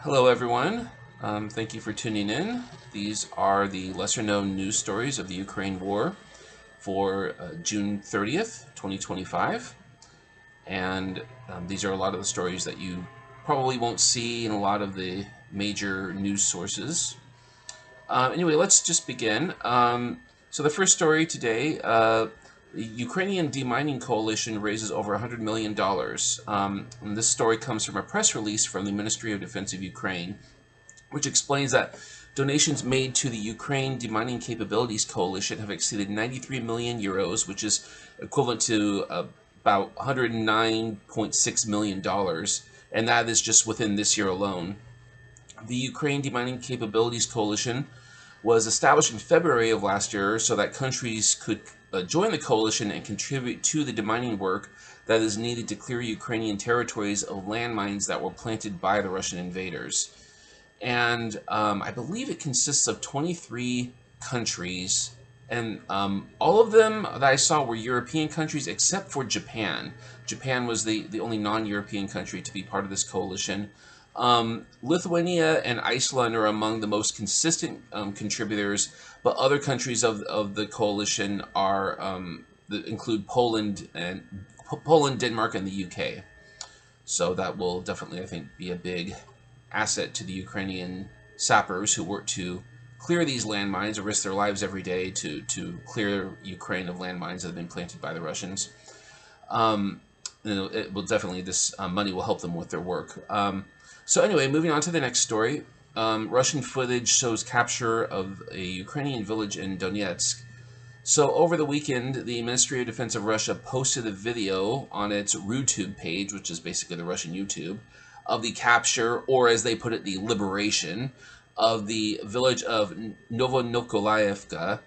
Hello, everyone. Thank you for tuning in. These are the lesser known news stories of the Ukraine war for June 30th, 2025. And these are a lot of the stories that you probably won't see in a lot of the major news sources. Anyway, let's just begin. So, the first story today, the Ukrainian demining coalition raises over $100 million. And this story comes from a press release from the Ministry of Defense of Ukraine, which explains that donations made to the Ukraine Demining Capabilities Coalition have exceeded 93 million euros, which is equivalent to about $109.6 million, and that is just within this year alone. The Ukraine Demining Capabilities Coalition was established in February of last year so that countries could join the coalition and contribute to the demining work that is needed to clear Ukrainian territories of landmines that were planted by the Russian invaders. And I believe it consists of 23 countries, and all of them that I saw were European countries except for Japan. Japan was the only non-European country to be part of this coalition. Lithuania and Iceland are among the most consistent contributors, but other countries of the coalition are that include Poland, Denmark, and the UK. So that will definitely, I think, be a big asset to the Ukrainian sappers who work to clear these landmines or risk their lives every day to clear Ukraine of landmines that have been planted by the Russians. It will definitely, this money will help them with their work. So anyway, moving on to the next story. Russian footage shows capture of a Ukrainian village in Donetsk. So over the weekend, the Ministry of Defense of Russia posted a video on its RuTube page, which is basically the Russian YouTube, of the capture, or as they put it, the liberation of the village of Novonikolayevka,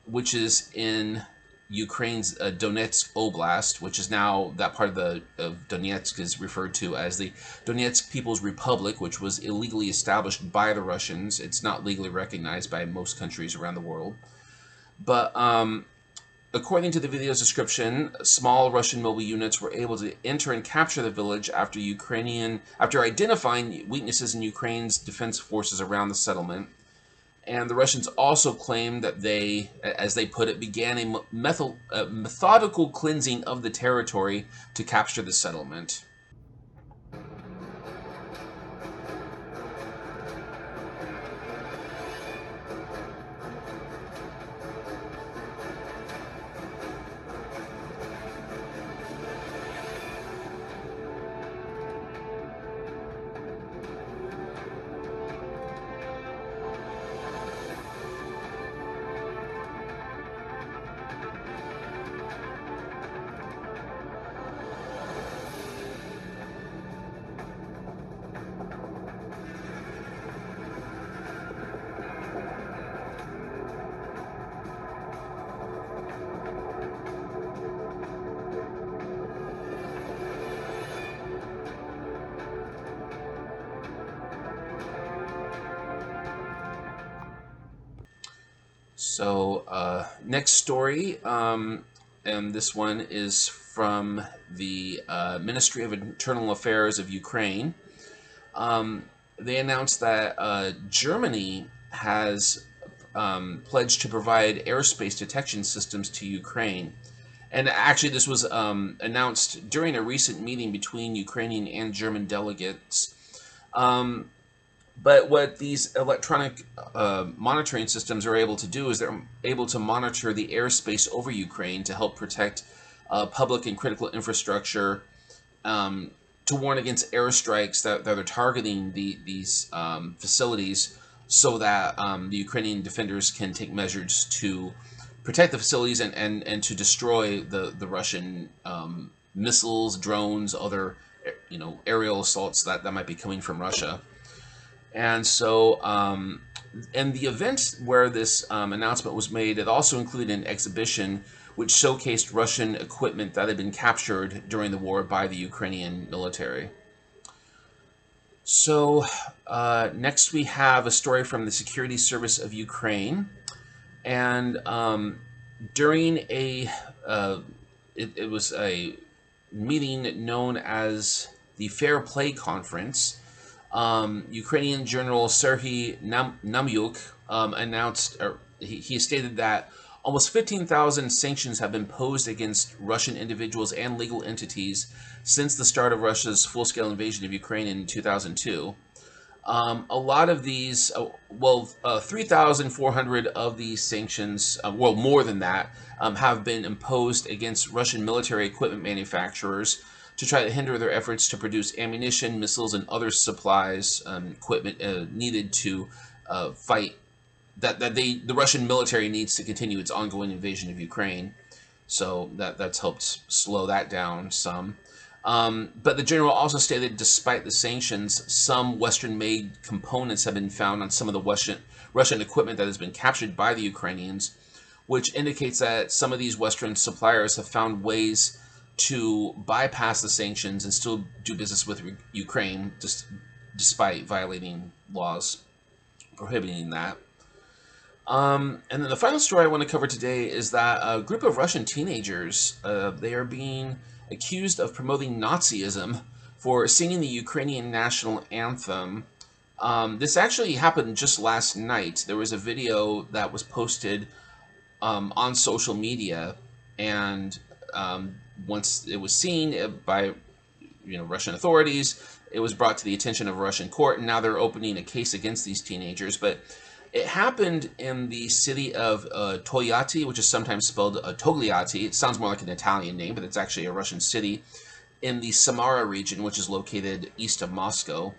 which is in Ukraine's Donetsk Oblast, which is now that part of Donetsk is referred to as the Donetsk People's Republic, which was illegally established by the Russians. It's not legally recognized by most countries around the world. But according to the video's description, small Russian mobile units were able to enter and capture the village after identifying weaknesses in Ukraine's defense forces around the settlement. And the Russians also claimed that they, as they put it, began a methodical cleansing of the territory to capture the settlement. So, next story, and this one is from the Ministry of Internal Affairs of Ukraine. They announced that Germany has pledged to provide airspace detection systems to Ukraine. And actually, this was announced during a recent meeting between Ukrainian and German delegates. But what these electronic monitoring systems are able to do is they're able to monitor the airspace over Ukraine to help protect public and critical infrastructure, to warn against airstrikes that are targeting these facilities, so that the Ukrainian defenders can take measures to protect the facilities and to destroy the Russian missiles, drones, other aerial assaults that might be coming from Russia. And so, and the event where this announcement was made, it also included an exhibition which showcased Russian equipment that had been captured during the war by the Ukrainian military. So, next we have a story from the Security Service of Ukraine. And during it was a meeting known as the Fair Play Conference. Ukrainian General Serhiy Namyuk announced, or he stated that almost 15,000 sanctions have been imposed against Russian individuals and legal entities since the start of Russia's full-scale invasion of Ukraine in 2002. A lot of these, 3,400 of these sanctions, more than that, have been imposed against Russian military equipment manufacturers to try to hinder their efforts to produce ammunition, missiles, and other supplies, equipment needed to fight the Russian military needs to continue its ongoing invasion of Ukraine. So that's helped slow that down some. But the general also stated, despite the sanctions, some Western-made components have been found on some of the Russian equipment that has been captured by the Ukrainians, which indicates that some of these Western suppliers have found ways to bypass the sanctions and still do business with Ukraine, despite violating laws prohibiting that. And then the final story I want to cover today is that a group of Russian teenagers, they are being accused of promoting Nazism for singing the Ukrainian national anthem. This actually happened just last night. There was a video that was posted on social media, and once it was seen by Russian authorities, it was brought to the attention of a Russian court, and now they're opening a case against these teenagers. But it happened in the city of Togliatti, which is sometimes spelled Togliatti. It sounds more like an Italian name, but it's actually a Russian city in the Samara region, which is located east of Moscow.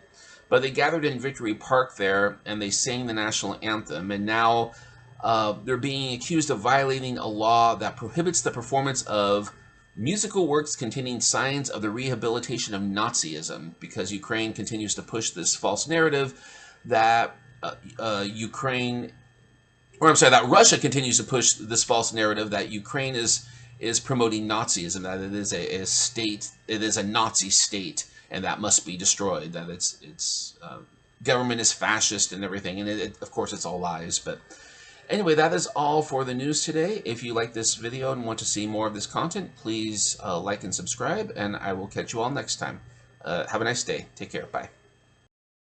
But they gathered in Victory Park there, and they sang the national anthem, and now they're being accused of violating a law that prohibits the performance of musical works containing signs of the rehabilitation of Nazism, because Ukraine continues to push this false narrative that that Russia continues to push this false narrative that Ukraine is promoting Nazism, that it is a state, it is a Nazi state, and that must be destroyed, that its government is fascist and everything, and of course it's all lies. But anyway, that is all for the news today. If you like this video and want to see more of this content, please like and subscribe, and I will catch you all next time. Have a nice day. Take care. Bye.